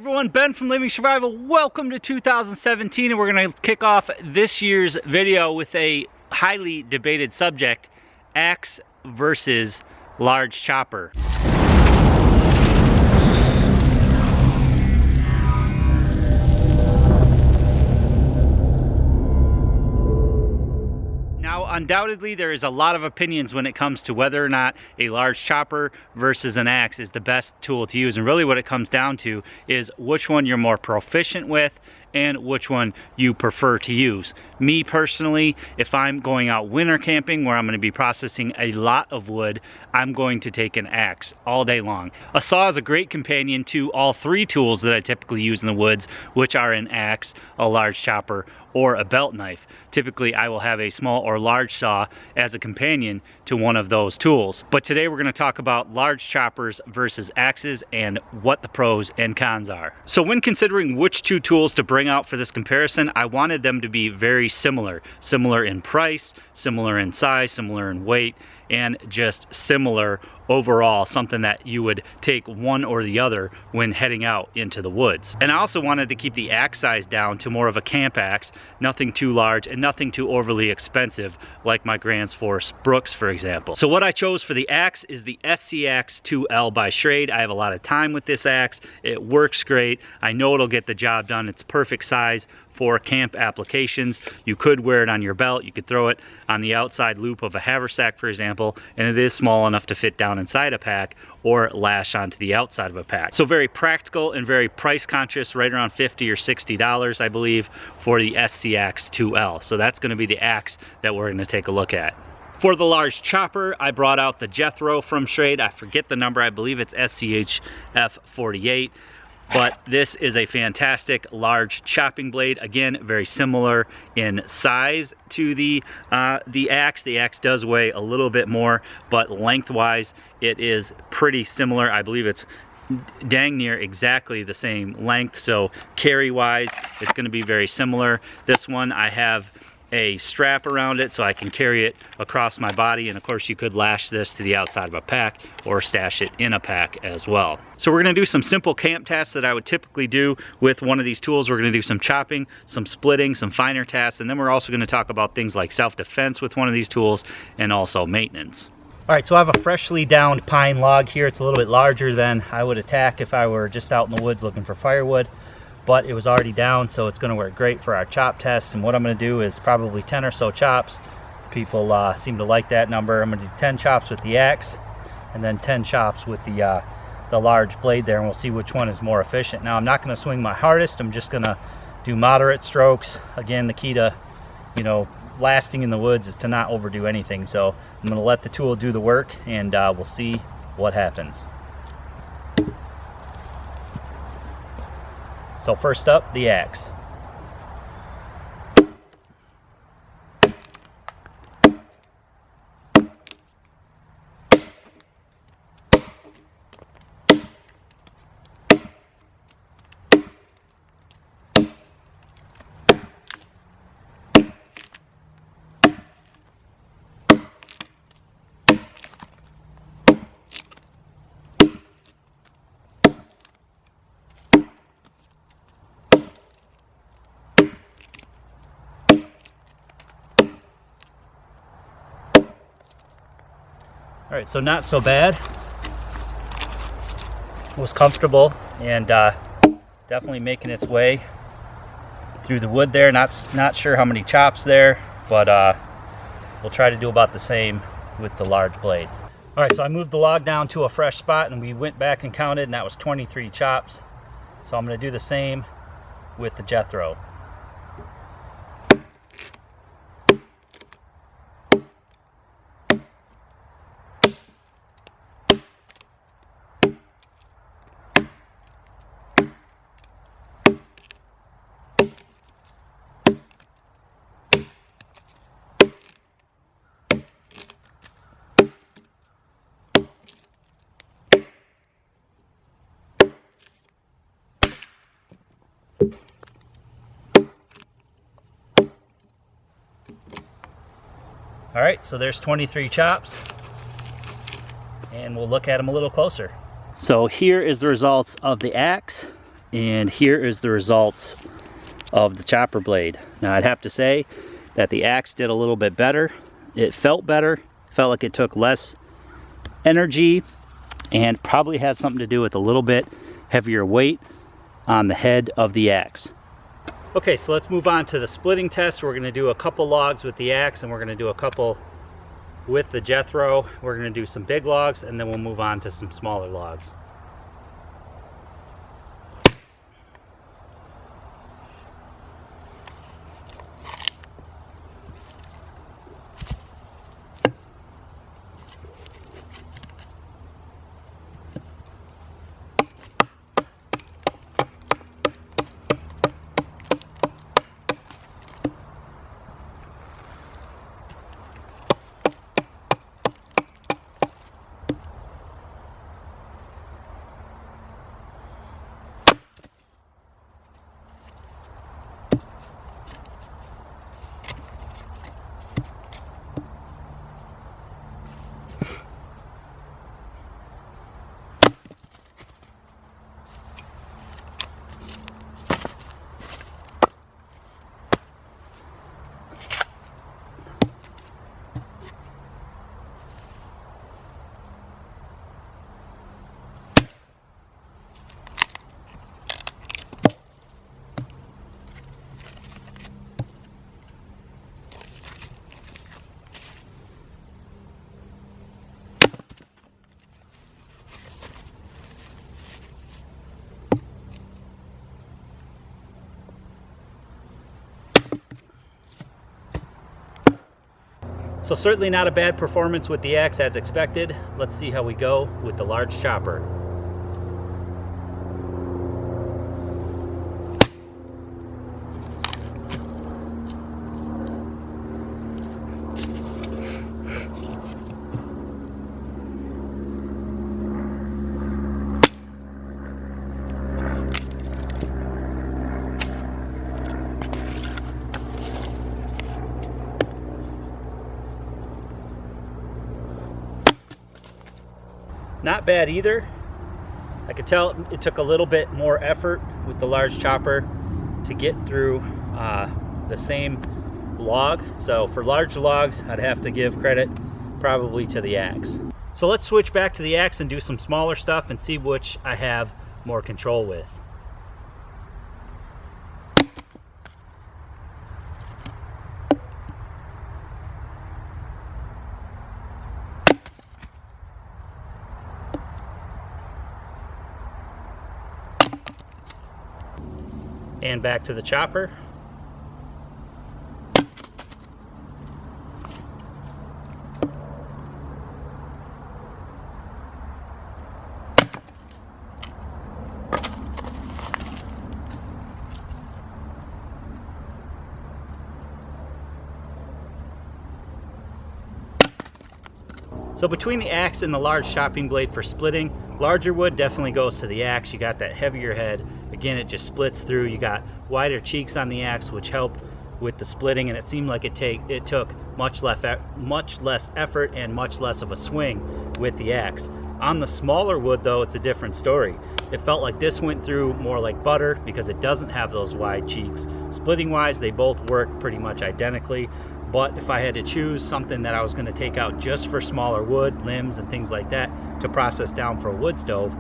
Everyone, Ben from Living Survival. Welcome to 2017, and we're going to kick off this year's video with a highly debated subject: axe versus large chopper. Undoubtedly, there is a lot of opinions when it comes to whether or not a large chopper versus an axe is the best tool to use, and really what it comes down to is which one you're more proficient with and which one you prefer to use. Me personally, if I'm going out winter camping where I'm going to be processing a lot of wood, I'm going to take an axe all day long. A saw is a great companion to all three tools that I typically use in the woods, which are an axe, a large chopper, or a belt knife. Typically I will have a small or large saw as a companion to one of those tools. But today we're going to talk about large choppers versus axes and what the pros and cons are. So when considering which two tools to bring out for this comparison, I wanted them to be very similar. Similar in price, similar in size, similar in weight, and just similar overall, something that you would take one or the other when heading out into the woods. And I also wanted to keep the axe size down to more of a camp axe, nothing too large and nothing too overly expensive like my Grand Force Brooks, for example. So what I chose for the axe is the SCX 2L by Schrade. I have a lot of time with this axe. It works great. I know it'll get the job done. It's perfect size for camp applications. You could wear it on your belt. You could throw it on the outside loop of a haversack, for example, and it is small enough to fit down inside a pack or lash onto the outside of a pack. So very practical and very price conscious, right around $50 or $60, I believe, for the SCX 2L. So that's going to be the axe that we're going to take a look at. For the large chopper, I brought out the Jethro from Schrade. I forget the number. I believe it's SCHF 48. But this is a fantastic large chopping blade. Again, very similar in size to the axe. The axe does weigh a little bit more, but lengthwise it is pretty similar. I believe it's dang near exactly the same length, so carry wise it's going to be very similar. This one I have a strap around it so I can carry it across my body, and of course you could lash this to the outside of a pack or stash it in a pack as well. So we're going to do some simple camp tasks that I would typically do with one of these tools. We're going to do some chopping, some splitting, some finer tasks, and then we're also going to talk about things like self-defense with one of these tools and also maintenance. Alright, so I have a freshly downed pine log here. It's a little bit larger than I would attack if I were just out in the woods looking for firewood, but it was already down, so it's going to work great for our chop tests. And what I'm going to do is probably 10 or so chops. People seem to like that number. I'm going to do 10 chops with the axe and then 10 chops with the large blade there, and we'll see which one is more efficient. Now I'm not going to swing my hardest. I'm just going to do moderate strokes. Again, the key to, lasting in the woods is to not overdo anything. So I'm going to let the tool do the work, and we'll see what happens. So first up, the axe. All right, so not so bad. It was comfortable and definitely making its way through the wood there. Not sure how many chops there, but we'll try to do about the same with the large blade. All right, so I moved the log down to a fresh spot, and we went back and counted, and that was 23 chops. So I'm going to do the same with the Jethro. All right, so there's 23 chops, and we'll look at them a little closer. So here is the results of the axe And here is the results of the chopper blade. Now I'd have to say that the axe did a little bit better. It felt better, felt like it took less energy, and probably has something to do with a little bit heavier weight on the head of the axe. Okay, so let's move on to the splitting test. We're gonna do a couple logs with the axe, and we're gonna do a couple with the Jethro. We're gonna do some big logs, and then we'll move on to some smaller logs. So certainly not a bad performance with the axe as expected. Let's see how we go with the large chopper. Not bad either. I could tell it took a little bit more effort with the large chopper to get through the same log. So for large logs, I'd have to give credit probably to the axe. So let's switch back to the axe and do some smaller stuff and see which I have more control with. And back to the chopper. So between the axe and the large chopping blade for splitting, larger wood definitely goes to the axe. You got that heavier head. Again, it just splits through. You got wider cheeks on the axe, which help with the splitting, and it seemed like it took much less effort and much less of a swing with the axe. On the smaller wood though, it's a different story. It felt like this went through more like butter because it doesn't have those wide cheeks. Splitting wise, they both work pretty much identically. But if I had to choose something that I was going to take out just for smaller wood, limbs and things like that to process down for a wood stove,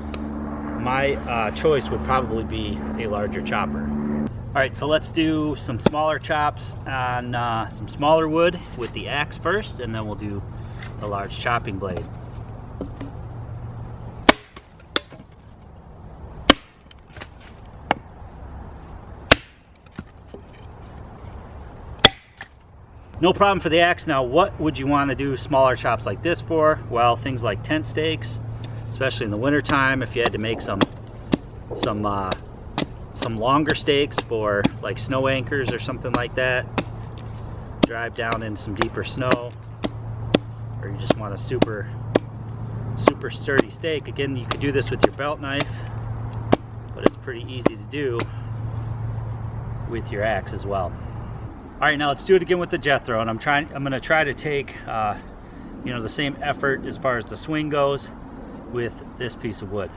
my choice would probably be a larger chopper. All right, so let's do some smaller chops on some smaller wood with the axe first, and then we'll do the large chopping blade. No problem for the axe. Now, what would you want to do smaller chops like this for? Well, things like tent stakes, especially in the winter time. If you had to make some longer stakes for like snow anchors or something like that, drive down in some deeper snow, or you just want a super sturdy stake. Again, you could do this with your belt knife, but it's pretty easy to do with your axe as well. All right, now let's do it again with the Jethro, and I'm going to try to take the same effort as far as the swing goes with this piece of wood.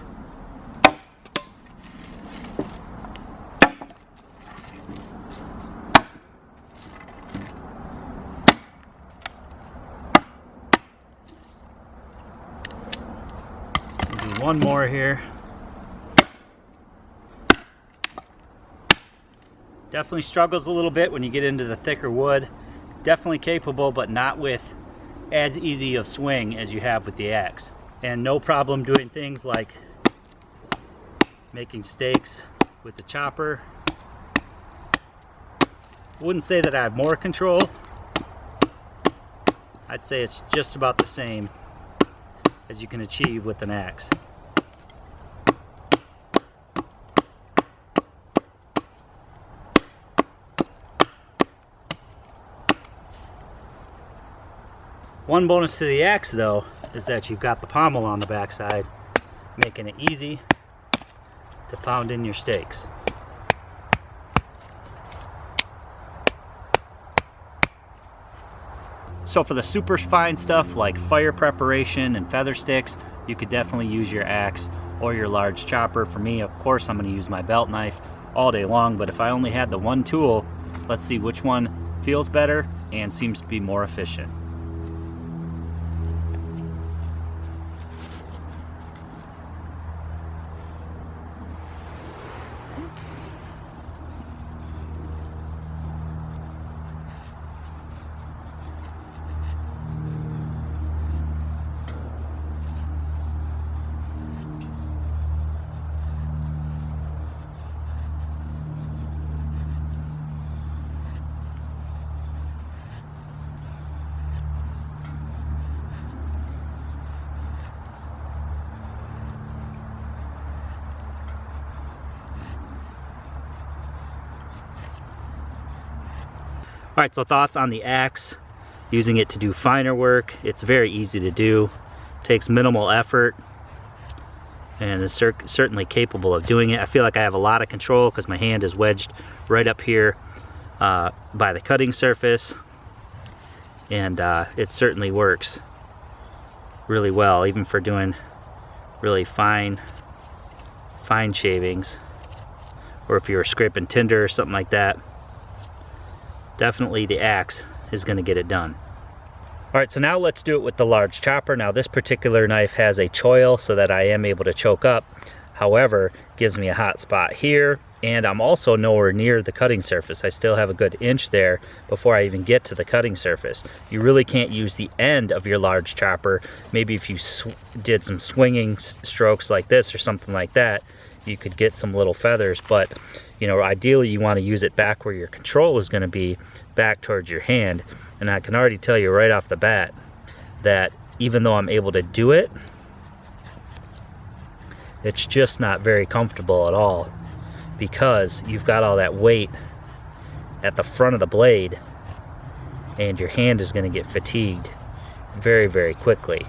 one more here. Definitely struggles a little bit when you get into the thicker wood. Definitely capable, but not with as easy of swing as you have with the axe. And no problem doing things like making stakes with the chopper. Wouldn't say that I have more control. I'd say it's just about the same as you can achieve with an axe. One bonus to the axe though is that you've got the pommel on the backside, making it easy to pound in your stakes. So for the super fine stuff like fire preparation and feather sticks, you could definitely use your axe or your large chopper. For me, of course, I'm going to use my belt knife all day long, but if I only had the one tool, let's see which one feels better and seems to be more efficient. Alright, so thoughts on the axe, using it to do finer work. It's very easy to do, takes minimal effort, and is certainly capable of doing it. I feel like I have a lot of control because my hand is wedged right up here by the cutting surface, and it certainly works really well, even for doing really fine shavings, or if you were scraping tinder or something like that. Definitely the axe is going to get it done. Alright, so now let's do it with the large chopper. Now this particular knife has a choil so that I am able to choke up. However, gives me a hot spot here, and I'm also nowhere near the cutting surface. I still have a good inch there before I even get to the cutting surface. You really can't use the end of your large chopper. Maybe if you did some swinging strokes like this or something like that, you could get some little feathers, but you know, ideally you want to use it back where your control is going to be, back towards your hand. And I can already tell you right off the bat that even though I'm able to do it, it's just not very comfortable at all, because you've got all that weight at the front of the blade and your hand is going to get fatigued very, very quickly.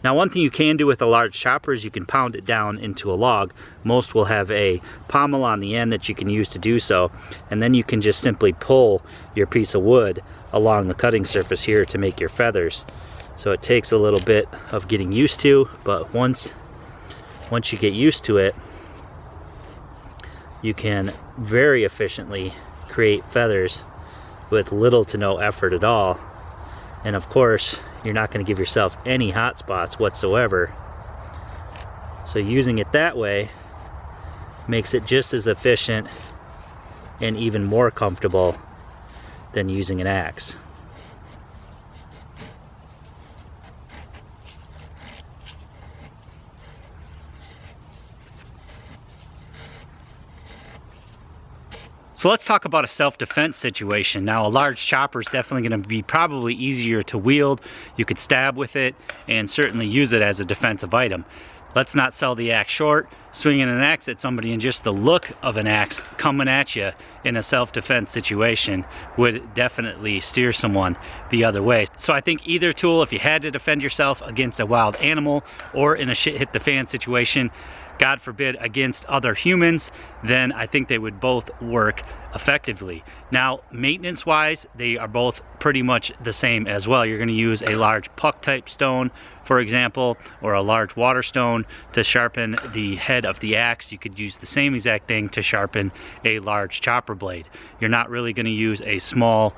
Now, one thing you can do with a large chopper is you can pound it down into a log. Most will have a pommel on the end that you can use to do so, and then you can just simply pull your piece of wood along the cutting surface here to make your feathers. So it takes a little bit of getting used to, but once you get used to it, you can very efficiently create feathers with little to no effort at all. And of course, you're not going to give yourself any hot spots whatsoever. So using it that way makes it just as efficient and even more comfortable than using an axe. So let's talk about a self-defense situation. Now, a large chopper is definitely going to be probably easier to wield. You could stab with it and certainly use it as a defensive item. Let's not sell the axe short. Swinging an axe at somebody and just the look of an axe coming at you in a self-defense situation would definitely steer someone the other way. So I think either tool, if you had to defend yourself against a wild animal or in a shit hit the fan situation, God forbid, against other humans, then I think they would both work effectively. Now, maintenance wise, they are both pretty much the same as well. You're going to use a large puck type stone, for example, or a large water stone to sharpen the head of the axe. You could use the same exact thing to sharpen a large chopper blade. You're not really going to use a small,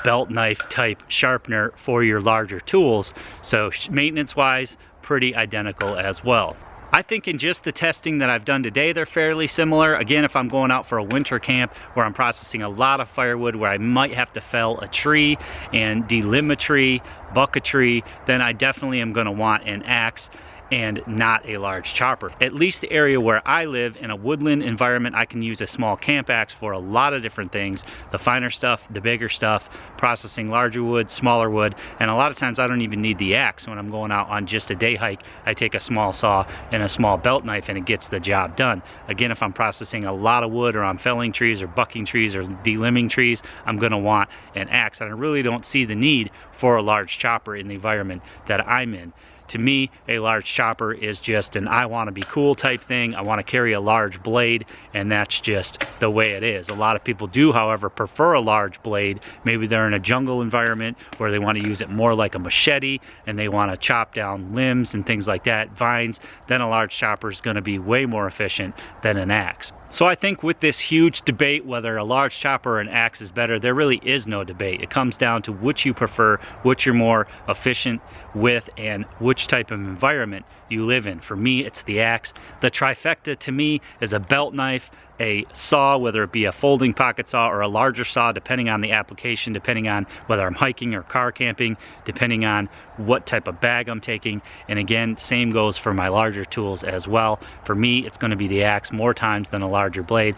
belt knife type sharpener for your larger tools. So maintenance wise, pretty identical as well. I think in just the testing that I've done today, they're fairly similar. Again, if I'm going out for a winter camp where I'm processing a lot of firewood, where I might have to fell a tree and delimb a tree, buck a tree, then I definitely am going to want an axe and not a large chopper. At least the area where I live, in a woodland environment, I can use a small camp axe for a lot of different things. The finer stuff, the bigger stuff, processing larger wood, smaller wood, and a lot of times I don't even need the axe. When I'm going out on just a day hike, I take a small saw and a small belt knife and it gets the job done. Again, if I'm processing a lot of wood, or I'm felling trees or bucking trees or delimbing trees, I'm gonna want an axe. And I really don't see the need for a large chopper in the environment that I'm in. To me, a large chopper is just an I want to be cool type thing. I want to carry a large blade, and that's just the way it is. A lot of people do, however, prefer a large blade. Maybe they're in a jungle environment where they want to use it more like a machete and they want to chop down limbs and things like that, vines. Then a large chopper is going to be way more efficient than an axe. So I think with this huge debate whether a large chopper or an axe is better, there really is no debate. It comes down to which you prefer, which you're more efficient with, and which type of environment you live in. For me, it's the axe. The trifecta to me is a belt knife, a saw, whether it be a folding pocket saw or a larger saw, depending on the application, depending on whether I'm hiking or car camping, depending on what type of bag I'm taking. And again, same goes for my larger tools as well. For me, it's going to be the axe more times than a larger blade.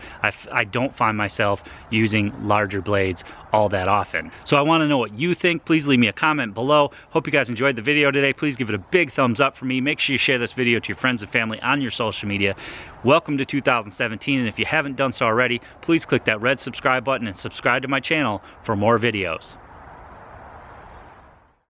I don't find myself using larger blades all that often. So I want to know what you think. Please leave me a comment below. Hope you guys enjoyed the video today. Please give it a big thumbs up for me. Make sure you share this video to your friends and family on your social media. Welcome to 2017, and if you haven't done so already, please click that red subscribe button and subscribe to my channel for more videos.